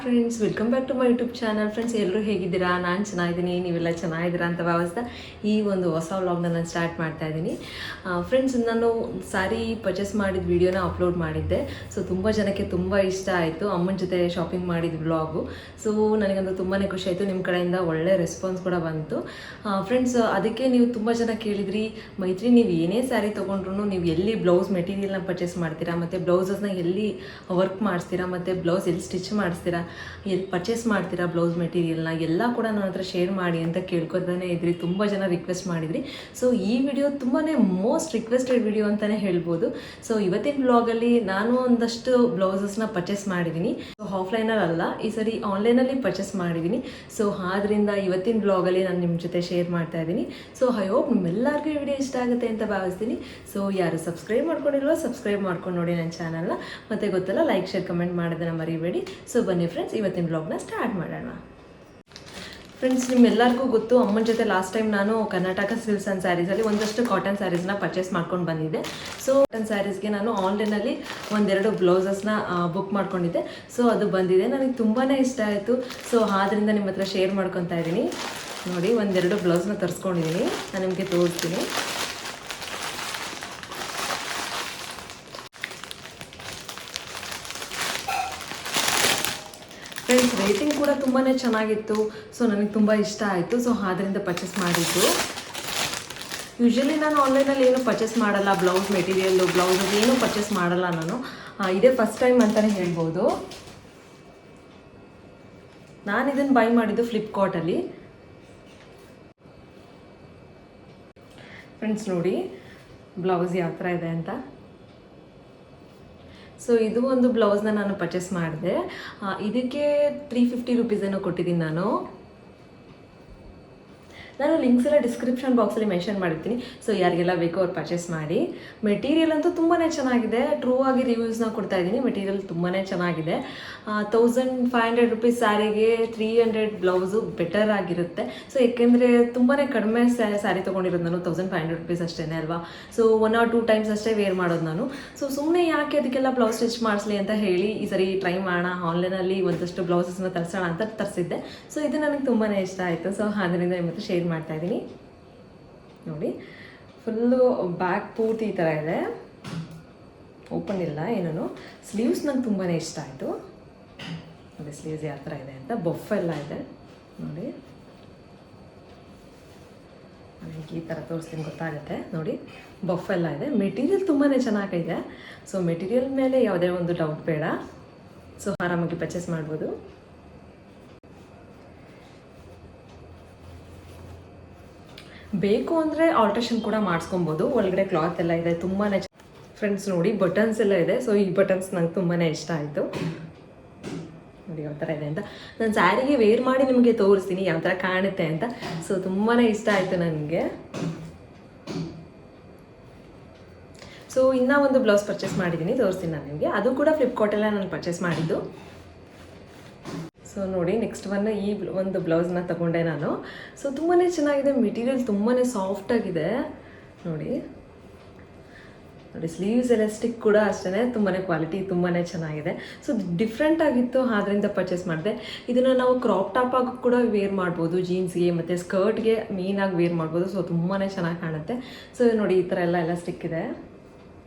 Friends, welcome back to my YouTube channel. Friends, ಎಲ್ಲರೂ ಹೇಗಿದ್ದೀರಾ? ನಾನು ಚೆನ್ನಾಗಿದ್ದೀನಿ, ನೀವೆಲ್ಲ ಚೆನ್ನಾಗಿದ್ದೀರಾ ಅಂತ ಭಾವಿಸ್ತಾ ಈ ಒಂದು ಹೊಸ ವ್ಲಾಗ್ನ ನಾನು ಸ್ಟಾರ್ಟ್ ಮಾಡ್ತಾ ಇದ್ದೀನಿ. ಫ್ರೆಂಡ್ಸ್, ನಾನು ಸ್ಯಾರಿ ಪರ್ಚೇಸ್ ಮಾಡಿದ ವಿಡಿಯೋನ ಅಪ್ಲೋಡ್ ಮಾಡಿದ್ದೆ. ಸೊ ತುಂಬ ಜನಕ್ಕೆ ತುಂಬ ಇಷ್ಟ ಆಯಿತು ಅಮ್ಮನ ಜೊತೆ ಶಾಪಿಂಗ್ ಮಾಡಿದ ವ್ಲಾಗು. ಸೊ ನನಗಂತೂ ತುಂಬಾ ಖುಷಿ ಆಯಿತು. ನಿಮ್ಮ ಕಡೆಯಿಂದ ಒಳ್ಳೆ ರೆಸ್ಪಾನ್ಸ್ ಕೂಡ ಬಂತು. ಫ್ರೆಂಡ್ಸ್, ಅದಕ್ಕೆ ನೀವು ತುಂಬ ಜನ ಕೇಳಿದ್ರಿ, ಮೈತ್ರಿ ನೀವು ಏನೇ ಸ್ಯಾರಿ ತೊಗೊಂಡ್ರು ನೀವು ಎಲ್ಲಿ ಬ್ಲೌಸ್ ಮೆಟೀರಿಯಲ್ನ ಪರ್ಚೇಸ್ ಮಾಡ್ತೀರಾ, ಮತ್ತು ಬ್ಲೌಸಸ್ನ ಎಲ್ಲಿ ವರ್ಕ್ ಮಾಡಿಸ್ತೀರಾ, ಮತ್ತು ಬ್ಲೌಸ್ ಎಲ್ಲಿ ಸ್ಟಿಚ್ ಮಾಡಿಸ್ತೀರಾ, ಎಲ್ಲಿ ಪರ್ಚೇಸ್ ಮಾಡ್ತೀರಾ ಬ್ಲೌಸ್ ಮೆಟೀರಿಯಲ್ನ ಎಲ್ಲ ಕೂಡ ನನ್ನ ಹತ್ರ ಶೇರ್ ಮಾಡಿ ಅಂತ ಕೇಳ್ಕೊತಾನೆ ಇದ್ರಿ. ತುಂಬ ಜನ ರಿಕ್ವೆಸ್ಟ್ ಮಾಡಿದ್ರಿ. ಸೊ ಈ ವಿಡಿಯೋ ತುಂಬಾ ಮೋಸ್ಟ್ ರಿಕ್ವೆಸ್ಟೆಡ್ ವಿಡಿಯೋ ಅಂತಲೇ ಹೇಳ್ಬೋದು. ಸೊ ಇವತ್ತಿನ ಬ್ಲಾಗಲ್ಲಿ ನಾನು ಒಂದಷ್ಟು ಬ್ಲೌಸಸ್ನ ಪರ್ಚೇಸ್ ಮಾಡಿದ್ದೀನಿ. ಸೊ ಆಫ್ಲೈನಲ್ಲಿ ಅಲ್ಲ, ಈ ಸರಿ ಆನ್ಲೈನಲ್ಲಿ ಪರ್ಚೇಸ್ ಮಾಡಿದ್ದೀನಿ. ಸೊ ಆದ್ದರಿಂದ ಇವತ್ತಿನ ಬ್ಲಾಗಲ್ಲಿ ನಾನು ನಿಮ್ಮ ಜೊತೆ ಶೇರ್ ಮಾಡ್ತಾ ಇದ್ದೀನಿ. ಸೊ ಐ ಹೋಪ್ ನಿಮ್ಮೆಲ್ಲರಿಗೂ ಈ ವಿಡಿಯೋ ಇಷ್ಟ ಆಗುತ್ತೆ ಅಂತ ಭಾವಿಸ್ತೀನಿ. ಸೊ ಯಾರು ಸಬ್ಸ್ಕ್ರೈಬ್ ಮಾಡ್ಕೊಂಡಿಲ್ವೋ ಸಬ್ಸ್ಕ್ರೈಬ್ ಮಾಡ್ಕೊಂಡು ನೋಡಿ ನನ್ನ ಚಾನಲ್ನ. ಮತ್ತು ಗೊತ್ತಲ್ಲ, ಲೈಕ್ ಶೇರ್ ಕಮೆಂಟ್ ಮಾಡೋದನ್ನ ಮರಿಬೇಡಿ. ಸೊ ಬನ್ನಿ ಫ್ರೆಂಡ್ಸ್, ಇವತ್ತಿನ ಬ್ಲಾಗ್ನ ಸ್ಟಾರ್ಟ್ ಮಾಡೋಣ. ಫ್ರೆಂಡ್ಸ್, ನಿಮ್ಮೆಲ್ಲರಿಗೂ ಗೊತ್ತು, ಅಮ್ಮನ ಜೊತೆ ಲಾಸ್ಟ್ ಟೈಮ್ ನಾನು ಕರ್ನಾಟಕ ಸಿಲ್ಕ್ಸ್ ಆ್ಯಂಡ್ ಸ್ಯಾರೀಸಲ್ಲಿ ಒಂದಷ್ಟು ಕಾಟನ್ ಸ್ಯಾರೀಸ್ನ ಪರ್ಚೇಸ್ ಮಾಡ್ಕೊಂಡು ಬಂದಿದ್ದೆ. ಸೊ ಕಾಟನ್ ಸ್ಯಾರೀಸ್ಗೆ ನಾನು ಆನ್ಲೈನಲ್ಲಿ ಒಂದೆರಡು ಬ್ಲೌಸಸ್ನ ಬುಕ್ ಮಾಡ್ಕೊಂಡಿದ್ದೆ. ಸೊ ಅದು ಬಂದಿದೆ, ನನಗೆ ತುಂಬಾ ಇಷ್ಟ ಆಯಿತು. ಸೊ ಆದ್ದರಿಂದ ನಿಮ್ಮ ಹತ್ರ ಶೇರ್ ಮಾಡ್ಕೊತಾ ಇದ್ದೀನಿ. ನೋಡಿ, ಒಂದೆರಡು ಬ್ಲೌಸ್ನ ತರಿಸ್ಕೊಂಡಿದ್ದೀನಿ, ನಾನು ನಿಮಗೆ ತೋರಿಸ್ತೀನಿ. ಫ್ರೆಂಡ್ಸ್, ರೇಟಿಂಗ್ ಕೂಡ ತುಂಬಾ ಚೆನ್ನಾಗಿತ್ತು. ಸೊ ನನಗೆ ತುಂಬ ಇಷ್ಟ ಆಯಿತು. ಸೊ ಆದ್ದರಿಂದ ಪರ್ಚೇಸ್ ಮಾಡಿದ್ದು. ಯೂಶ್ವಲಿ ನಾನು ಆನ್ಲೈನಲ್ಲಿ ಏನು ಪರ್ಚೇಸ್ ಮಾಡಲ್ಲ, ಬ್ಲೌಸ್ ಮೆಟೀರಿಯಲ್ಲು ಬ್ಲೌಸ್ ಏನೂ ಪರ್ಚೇಸ್ ಮಾಡಲ್ಲ ನಾನು. ಇದೇ ಫಸ್ಟ್ ಟೈಮ್ ಅಂತಲೇ ಹೇಳ್ಬೋದು. ನಾನು ಇದನ್ನು ಬೈ ಮಾಡಿದ್ದು ಫ್ಲಿಪ್ಕಾರ್ಟಲ್ಲಿ. ಫ್ರೆಂಡ್ಸ್ ನೋಡಿ, ಬ್ಲೌಸ್ ಯಾವ ಥರ ಇದೆ ಅಂತ. ಸೊ ಇದು ಒಂದು ಬ್ಲೌಸ್ನ ನಾನು ಪರ್ಚೇಸ್ ಮಾಡಿದೆ. ಇದಕ್ಕೆ 350 ರುಪೀಸ್ ಏನೋ ಕೊಟ್ಟಿದ್ದೀನಿ ನಾನು ಲಿಂಕ್ಸ್ ಎಲ್ಲ ಡಿಸ್ಕ್ರಿಪ್ಷನ್ ಬಾಕ್ಸಲ್ಲಿ ಮೆನ್ಷನ್ ಮಾಡಿರ್ತೀನಿ. ಸೊ ಯಾರಿಗೆಲ್ಲ ಬೇಕೋ ಅವ್ರು ಪರ್ಚೇಸ್ ಮಾಡಿ. ಮೆಟೀರಿಯಲ್ ಅಂತೂ ತುಂಬಾ ಚೆನ್ನಾಗಿದೆ. ಟ್ರೂ ಆಗಿ ರಿವ್ಯೂಸ್ನ ಕೊಡ್ತಾ ಇದ್ದೀನಿ. ಮೆಟೀರಿಯಲ್ ತುಂಬಾ ಚೆನ್ನಾಗಿದೆ. 1500 ರುಪೀಸ್ ಸ್ಯಾರಿಗೆ 300 ಬ್ಲೌಸು ಬೆಟರ್ ಆಗಿರುತ್ತೆ. ಸೊ ಏಕೆಂದರೆ ತುಂಬಾ ಕಡಿಮೆ ಸ್ಯಾರಿ ತೊಗೊಂಡಿರೋದು ನಾನು. 1500 ರುಪೀಸ್ ಅಷ್ಟೇ ಅಲ್ವಾ. ಸೊ 1 or 2 ಟೈಮ್ಸ್ ಅಷ್ಟೇ ವೇರ್ ಮಾಡೋದು ನಾನು. ಸೊ ಸುಮ್ಮನೆ ಯಾಕೆ ಅದಕ್ಕೆಲ್ಲ ಬ್ಲೌಸ್ ಸ್ಟಿಚ್ ಮಾಡಿಸ್ಲಿ ಅಂತ ಹೇಳಿ ಈ ಸರಿ ಟ್ರೈ ಮಾಡೋಣ, ಆನ್ಲೈನಲ್ಲಿ ಒಂದಷ್ಟು ಬ್ಲೌಸಸ್ನ ತರಿಸೋಣ ಅಂತ ತರಿಸಿದ್ದೆ. ಸೊ ಇದು ನನಗೆ ತುಂಬಾ ಇಷ್ಟ ಆಯಿತು. ಸೊ ಅದರಿಂದ ಇವತ್ತು ಶೇರ್ ಮಾಡ್ತಾ ಇದ್ದೀನಿ. ನೋಡಿ, ಫುಲ್ಲು ಬ್ಯಾಕ್ ಪೂರ್ತಿ ಈ ಥರ ಇದೆ, ಓಪನ್ ಇಲ್ಲ ಏನೂ. ಸ್ಲೀವ್ಸ್ ನಂಗೆ ತುಂಬಾ ಇಷ್ಟ ಆಯಿತು. ನೋಡಿ ಸ್ಲೀವ್ಸ್ ಯಾವ ಥರ ಇದೆ ಅಂತ, ಬಫ್ ಎಲ್ಲ ಇದೆ ನೋಡಿ. ನನಗೆ ಈ ಥರ ತೋರಿಸ್ತೀನಿ ಗೊತ್ತಾಗುತ್ತೆ ನೋಡಿ. ಬಫ್ ಎಲ್ಲ ಇದೆ. ಮೆಟೀರಿಯಲ್ ತುಂಬಾ ಚೆನ್ನಾಗಿದೆ. ಸೊ ಮೆಟೀರಿಯಲ್ ಮೇಲೆ ಯಾವುದೇ ಒಂದು ಡೌಟ್ ಬೇಡ. ಸೊ ಆರಾಮಾಗಿ ಪರ್ಚೇಸ್ ಮಾಡ್ಬೋದು. ಬೇಕು ಅಂದರೆ ಆಲ್ಟ್ರೇಷನ್ ಕೂಡ ಮಾಡಿಸ್ಕೊಬೋದು. ಒಳಗಡೆ ಕ್ಲಾತ್ ಎಲ್ಲ ಇದೆ, ತುಂಬಾ ಫ್ರೆಂಡ್ಸ್ ನೋಡಿ, ಬಟನ್ಸ್ ಎಲ್ಲ ಇದೆ. ಸೊ ಈ ಬಟನ್ಸ್ ನಂಗೆ ತುಂಬಾ ಇಷ್ಟ ಆಯಿತು. ನೋಡಿ ಯಾವ ಥರ ಇದೆ ಅಂತ. ನಾನು ಸ್ಯಾರಿಗೆ ವೇರ್ ಮಾಡಿ ನಿಮಗೆ ತೋರಿಸ್ತೀನಿ ಯಾವ ಥರ ಕಾಣುತ್ತೆ ಅಂತ. ಸೊ ತುಂಬಾ ಇಷ್ಟ ಆಯಿತು ನನಗೆ. ಸೊ ಇನ್ನೂ ಒಂದು ಬ್ಲೌಸ್ ಪರ್ಚೇಸ್ ಮಾಡಿದ್ದೀನಿ, ತೋರಿಸ್ತೀನಿ ನಾನು ನಿಮಗೆ. ಅದು ಕೂಡ ಫ್ಲಿಪ್ಕಾರ್ಟಲ್ಲೇ ನಾನು ಪರ್ಚೇಸ್ ಮಾಡಿದ್ದು. ಸೊ ನೋಡಿ, ನೆಕ್ಸ್ಟ್ ಈ ಒಂದು ಬ್ಲೌಸ್ನ ತಗೊಂಡೆ ನಾನು. ಸೊ ತುಂಬಾ ಚೆನ್ನಾಗಿದೆ. ಮೆಟೀರಿಯಲ್ ತುಂಬಾ ಸಾಫ್ಟಾಗಿದೆ ನೋಡಿ. ನೋಡಿ ಸ್ಲೀವ್ಸ್ ಎಲಾಸ್ಟಿಕ್ ಕೂಡ ಅಷ್ಟೇ, ತುಂಬಾ ಕ್ವಾಲಿಟಿ ತುಂಬಾ ಚೆನ್ನಾಗಿದೆ. ಸೊ ಡಿಫ್ರೆಂಟ್ ಆಗಿತ್ತು, ಆದ್ದರಿಂದ ಪರ್ಚೇಸ್ ಮಾಡಿದೆ. ಇದನ್ನು ನಾವು ಕ್ರಾಪ್ ಟಾಪ್ ಆಗಿ ಕೂಡ ವೇರ್ ಮಾಡ್ಬೋದು, ಜೀನ್ಸ್ಗೆ ಮತ್ತು ಸ್ಕರ್ಟ್ಗೆ ಮೇನಾಗಿ ವೇರ್ ಮಾಡ್ಬೋದು. ಸೊ ತುಂಬಾ ಚೆನ್ನಾಗಿ ಕಾಣುತ್ತೆ. ಸೊ ನೋಡಿ, ಈ ಥರ ಎಲ್ಲ ಎಲಾಸ್ಟಿಕ್ ಇದೆ,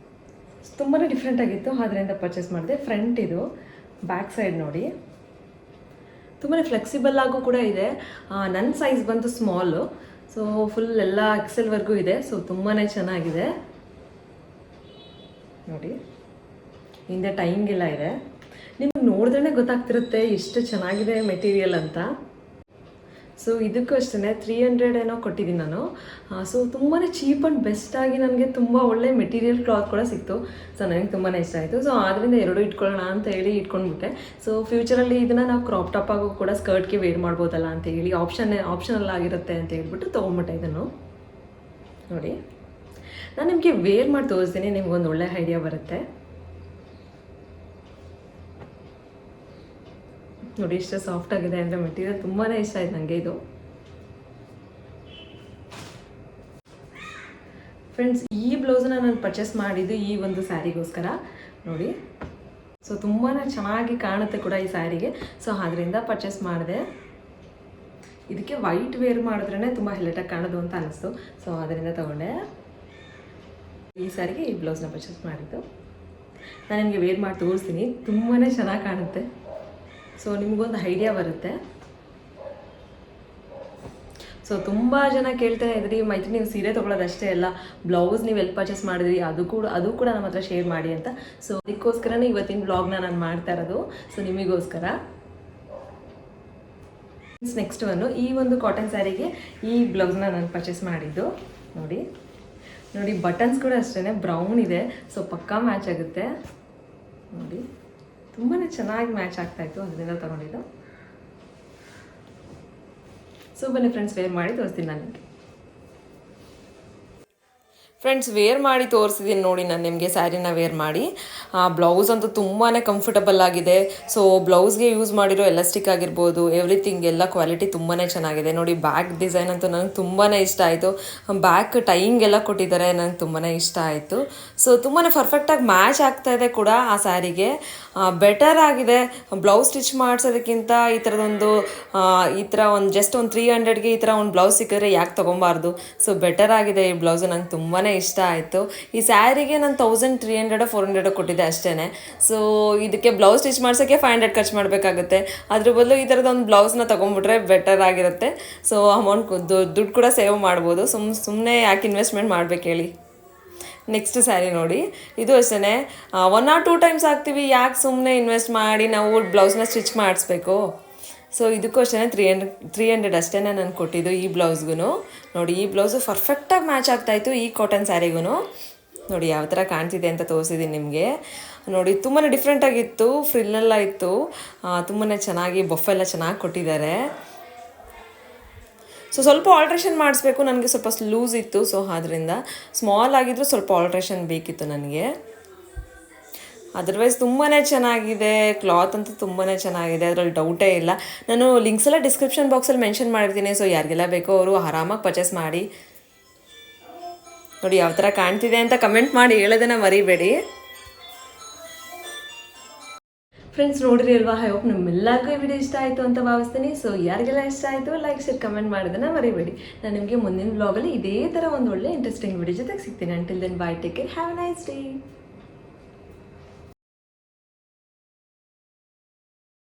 ತುಂಬಾ ಡಿಫ್ರೆಂಟ್ ಆಗಿತ್ತು, ಆದ್ದರಿಂದ ಪರ್ಚೇಸ್ ಮಾಡಿದೆ. ಫ್ರಂಟ್ ಇದು, ಬ್ಯಾಕ್ ಸೈಡ್ ನೋಡಿ ತುಂಬಾ ಫ್ಲೆಕ್ಸಿಬಲ್ ಆಗು ಕೂಡ ಇದೆ. ನನ್ನ ಸೈಜ್ ಬಂತು ಸ್ಮಾಲು. ಸೊ ಫುಲ್ ಎಲ್ಲ ಎಕ್ಸೆಲ್ವರೆಗೂ ಇದೆ. ಸೊ ತುಂಬಾ ಚೆನ್ನಾಗಿದೆ ನೋಡಿ. ಹಿಂದೆ ಟೈಂಗ್ ಎಲ್ಲ ಇದೆ. ನಿಮ್ಗೆ ನೋಡಿದ್ರೇ ಗೊತ್ತಾಗ್ತಿರುತ್ತೆ ಎಷ್ಟು ಚೆನ್ನಾಗಿದೆ ಮೆಟೀರಿಯಲ್ ಅಂತ. ಸೊ ಇದಕ್ಕೂ ಅಷ್ಟೇ 300 ಏನೋ ಕೊಟ್ಟಿದ್ದೀನಿ ನಾನು. ಸೊ ತುಂಬಾ ಚೀಪ್ ಆ್ಯಂಡ್ ಬೆಸ್ಟಾಗಿ ನನಗೆ ತುಂಬ ಒಳ್ಳೆ ಮೆಟೀರಿಯಲ್ ಕ್ಲಾತ್ ಕೂಡ ಸಿಕ್ತು. ಸೊ ನನಗೆ ತುಂಬಾ ಇಷ್ಟ ಆಯಿತು. ಸೊ ಆದ್ದರಿಂದ ಎರಡು ಇಟ್ಕೊಳ್ಳೋಣ ಅಂತ ಹೇಳಿ ಇಟ್ಕೊಂಡ್ಬಿಟ್ಟೆ. ಸೊ ಫ್ಯೂಚರಲ್ಲಿ ಇದನ್ನು ನಾವು ಕ್ರಾಪ್ ಟಾಪ್ ಆಗೋ ಕೂಡ ಸ್ಕರ್ಟ್ಗೆ ವೇರ್ ಮಾಡ್ಬೋದಲ್ಲ ಅಂತ ಹೇಳಿ ಆಪ್ಷನಲ್ ಆಗಿರುತ್ತೆ ಅಂತ ಹೇಳ್ಬಿಟ್ಟು ತೊಗೊಂಬಿಟ್ಟೆ ಇದನ್ನು ನೋಡಿ. ನಾನು ನಿಮಗೆ ವೇರ್ ಮಾಡಿ ತೋರಿಸ್ತೀನಿ, ನಿಮ್ಗೊಂದು ಒಳ್ಳೆ ಐಡಿಯಾ ಬರುತ್ತೆ ನೋಡಿ. ಎಷ್ಟು ಸಾಫ್ಟಾಗಿದೆ ಅಂದರೆ ಮೆಟೀರಿಯಲ್ ತುಂಬಾ ಇಷ್ಟ ಆಯ್ತು ನನಗೆ ಇದು. ಫ್ರೆಂಡ್ಸ್, ಈ ಬ್ಲೌಸನ್ನ ನಾನು ಪರ್ಚೇಸ್ ಮಾಡಿದ್ದು ಈ ಒಂದು ಸ್ಯಾರಿಗೋಸ್ಕರ ನೋಡಿ. ಸೊ ತುಂಬಾ ಚೆನ್ನಾಗಿ ಕಾಣುತ್ತೆ ಕೂಡ ಈ ಸ್ಯಾರಿಗೆ. ಸೊ ಅದರಿಂದ ಪರ್ಚೇಸ್ ಮಾಡಿದೆ. ಇದಕ್ಕೆ ವೈಟ್ ವೇರ್ ಮಾಡಿದ್ರೇ ತುಂಬ ಹೈಲೈಟಾಗಿ ಕಾಣೋದು ಅಂತ ಅನಿಸ್ತು. ಸೊ ಅದರಿಂದ ತೊಗೊಂಡೆ. ಈ ಸ್ಯಾರಿಗೆ ಈ ಬ್ಲೌಸ್ನ ಪರ್ಚೇಸ್ ಮಾಡಿದ್ದು. ನಾನು ನಿಮಗೆ ವೇರ್ ಮಾಡಿ ತೋರಿಸ್ತೀನಿ. ತುಂಬಾ ಚೆನ್ನಾಗಿ ಕಾಣುತ್ತೆ. ಸೊ ನಿಮಗೊಂದು ಐಡಿಯಾ ಬರುತ್ತೆ. ಸೊ ತುಂಬ ಜನ ಕೇಳ್ತಾನೆ ಇದ್ರಿ, ಮೈತ್ರಿ ನೀವು ಸೀರೆ ತೊಗೊಳೋದಷ್ಟೇ ಅಲ್ಲ, ಬ್ಲೌಸ್ ನೀವು ಎಲ್ಲಿ ಪರ್ಚೇಸ್ ಮಾಡಿದ್ರಿ ಅದು ಕೂಡ ನಮ್ಮ ಹತ್ರ ಶೇರ್ ಮಾಡಿ ಅಂತ. ಸೊ ಅದಕ್ಕೋಸ್ಕರನೇ ಇವತ್ತಿನ ಬ್ಲಾಗ್ನ ನಾನು ಮಾಡ್ತಾ ಇರೋದು. ಸೊ ನಿಮಗೋಸ್ಕರ. ನೆಕ್ಸ್ಟ್ ಈ ಒಂದು ಕಾಟನ್ ಸ್ಯಾರಿಗೆ ಈ ಬ್ಲೌಸ್ನ ನಾನು ಪರ್ಚೇಸ್ ಮಾಡಿದ್ದು. ನೋಡಿ ಬಟನ್ಸ್ ಕೂಡ ಅಷ್ಟೇ ಬ್ರೌನ್ ಇದೆ. ಸೊ ಪಕ್ಕಾ ಮ್ಯಾಚ್ ಆಗುತ್ತೆ. ನೋಡಿ ತುಂಬಾ ಚೆನ್ನಾಗಿ ಮ್ಯಾಚ್ ಆಗ್ತಾಯಿತ್ತು, ಅದರಿಂದ ತೊಗೊಂಡಿದ್ದು. ಸೊ ಬನ್ನಿ ಫ್ರೆಂಡ್ಸ್, ವೇರ್ ಮಾಡಿ ತೋರಿಸ್ತೀನಿ ನಾನು ನಿಮಗೆ. ಫ್ರೆಂಡ್ಸ್, ವೇರ್ ಮಾಡಿ ತೋರಿಸಿದ್ದೀನಿ ನೋಡಿ ನಾನು ನಿಮಗೆ ಸ್ಯಾರಿನ ವೇರ್ ಮಾಡಿ. ಬ್ಲೌಸ್ ಅಂತೂ ತುಂಬಾ ಕಂಫರ್ಟಬಲ್ ಆಗಿದೆ. ಸೊ ಬ್ಲೌಸ್ಗೆ ಯೂಸ್ ಮಾಡಿರೋ ಎಲಾಸ್ಟಿಕ್ ಆಗಿರ್ಬೋದು, ಎವ್ರಿಥಿಂಗ್ ಎಲ್ಲ ಕ್ವಾಲಿಟಿ ತುಂಬಾ ಚೆನ್ನಾಗಿದೆ. ನೋಡಿ ಬ್ಯಾಕ್ ಡಿಸೈನ್ ಅಂತೂ ನನಗೆ ತುಂಬಾ ಇಷ್ಟ ಆಯಿತು. ಬ್ಯಾಕ್ ಟೈಯಿಂಗ್ ಎಲ್ಲ ಕೊಟ್ಟಿದ್ದಾರೆ, ನನಗೆ ತುಂಬಾ ಇಷ್ಟ ಆಯಿತು. ಸೊ ತುಂಬಾ ಪರ್ಫೆಕ್ಟಾಗಿ ಮ್ಯಾಚ್ ಆಗ್ತಾಯಿದೆ ಕೂಡ ಆ ಸ್ಯಾರಿಗೆ. ಬೆಟರ್ ಆಗಿದೆ. ಬ್ಲೌಸ್ ಸ್ಟಿಚ್ ಮಾಡಿಸೋದಕ್ಕಿಂತ ಈ ಥರ ಒಂದು ಜಸ್ಟ್ ಒಂದು 300ಗೆ ಈ ಥರ ಒಂದು ಬ್ಲೌಸ್ ಸಿಕ್ಕಿದ್ರೆ ಯಾಕೆ ತೊಗೊಬಾರ್ದು. ಸೊ ಬೆಟರ್ ಆಗಿದೆ ಈ ಬ್ಲೌಸು. ನಂಗೆ ತುಂಬಾ ಇಷ್ಟ ಆಯಿತು. ಈ ಸ್ಯಾರಿಗೆ ನಾನು 1300-400 ಕೊಟ್ಟಿದ್ದೆ ಅಷ್ಟೇ. ಸೊ ಇದಕ್ಕೆ ಬ್ಲೌಸ್ ಸ್ಟಿಚ್ ಮಾಡ್ಸೋಕ್ಕೆ 500 ಖರ್ಚು ಮಾಡಬೇಕಾಗುತ್ತೆ. ಅದ್ರ ಬದಲು ಈ ಥರದೊಂದು ಬ್ಲೌಸ್ನ ತೊಗೊಂಬಿಟ್ರೆ ಬೆಟರ್ ಆಗಿರುತ್ತೆ. ಸೊ ಅಮೌಂಟ್ ದುಡ್ಡು ಕೂಡ ಸೇವ್ ಮಾಡ್ಬೋದು. ಸುಮ್ಮನೆ ಯಾಕೆ ಇನ್ವೆಸ್ಟ್ಮೆಂಟ್ ಮಾಡ್ಬೇಕು ಹೇಳಿ. ನೆಕ್ಸ್ಟ್ ಸ್ಯಾರಿ ನೋಡಿ, ಇದು ಅಷ್ಟೇ 1 or 2 ಟೈಮ್ಸ್ ಹಾಕ್ತೀವಿ, ಯಾಕೆ ಸುಮ್ಮನೆ ಇನ್ವೆಸ್ಟ್ ಮಾಡಿ ನಾವು ಬ್ಲೌಸ್ನ ಸ್ಟಿಚ್ ಮಾಡಿಸ್ಬೇಕು. ಸೊ ಇದಕ್ಕೂ ಅಷ್ಟೇ 300 ಅಷ್ಟೇ ನಾನು ಕೊಟ್ಟಿದ್ದು ಈ ಬ್ಲೌಸ್ಗೂ. ನೋಡಿ ಈ ಬ್ಲೌಸು ಪರ್ಫೆಕ್ಟಾಗಿ ಮ್ಯಾಚ್ ಆಗ್ತಾಯಿತ್ತು ಈ ಕಾಟನ್ ಸ್ಯಾರಿಗೂ. ನೋಡಿ ಯಾವ ಥರ ಕಾಣ್ತಿದೆ ಅಂತ ತೋರಿಸಿದ್ದೀನಿ ನಿಮಗೆ. ನೋಡಿ ತುಂಬಾ ಡಿಫ್ರೆಂಟಾಗಿತ್ತು, ಫ್ರಿಲ್ಲೆಲ್ಲ ಇತ್ತು, ತುಂಬಾ ಚೆನ್ನಾಗಿ ಬಫೆಲ್ಲ ಚೆನ್ನಾಗಿ ಕೊಟ್ಟಿದ್ದಾರೆ. ಸೊ ಸ್ವಲ್ಪ ಆಲ್ಟ್ರೇಷನ್ ಮಾಡಿಸ್ಬೇಕು, ನನಗೆ ಸ್ವಲ್ಪ ಲೂಸ್ ಇತ್ತು. ಸೊ ಆದ್ದರಿಂದ ಸ್ಮಾಲ್ ಆಗಿದ್ರು ಸ್ವಲ್ಪ ಆಲ್ಟ್ರೇಷನ್ ಬೇಕಿತ್ತು ನನಗೆ. ಅದರ್ವೈಸ್ ತುಂಬಾ ಚೆನ್ನಾಗಿದೆ. ಕ್ಲಾತ್ ಅಂತೂ ತುಂಬಾ ಚೆನ್ನಾಗಿದೆ, ಅದರಲ್ಲಿ ಡೌಟೇ ಇಲ್ಲ. ನಾನು ಲಿಂಕ್ಸ್ ಎಲ್ಲ ಡಿಸ್ಕ್ರಿಪ್ಷನ್ ಬಾಕ್ಸಲ್ಲಿ ಮೆನ್ಷನ್ ಮಾಡಿರ್ತೀನಿ. ಸೊ ಯಾರಿಗೆಲ್ಲ ಬೇಕೋ ಅವರು ಆರಾಮಾಗಿ ಪರ್ಚೇಸ್ ಮಾಡಿ. ನೋಡಿ ಯಾವ ಥರ ಕಾಣ್ತಿದೆ ಅಂತ ಕಮೆಂಟ್ ಮಾಡಿ ಹೇಳೋದನ್ನ ಮರಿಬೇಡಿ. ಫ್ರೆಂಡ್ಸ್, ನೋಡಿರಿ ಅಲ್ವಾ? ಐ ಹೋಪ್ ನಮ್ಮೆಲ್ಲರಿಗೂ ಈ ವಿಡಿಯೋ ಇಷ್ಟ ಆಯಿತು ಅಂತ ಭಾವಿಸ್ತೀನಿ. ಸೊ ಯಾರಿಗೆಲ್ಲ ಇಷ್ಟ ಆಯಿತು ಲೈಕ್ ಶೇರ್ ಕಮೆಂಟ್ ಮಾಡೋದನ್ನ ಮರಿಬೇಡಿ. ನಾನು ನಿಮಗೆ ಮುಂದಿನ ಬ್ಲಾಗಲ್ಲಿ ಇದೇ ಥರ ಒಂದು ಒಳ್ಳೆ ಇಂಟ್ರೆಸ್ಟಿಂಗ್ ವಿಡಿಯೋ ಜೊತೆಗೆ ಸಿಗ್ತೀನಿ. Until then bye, take care, have a nice day.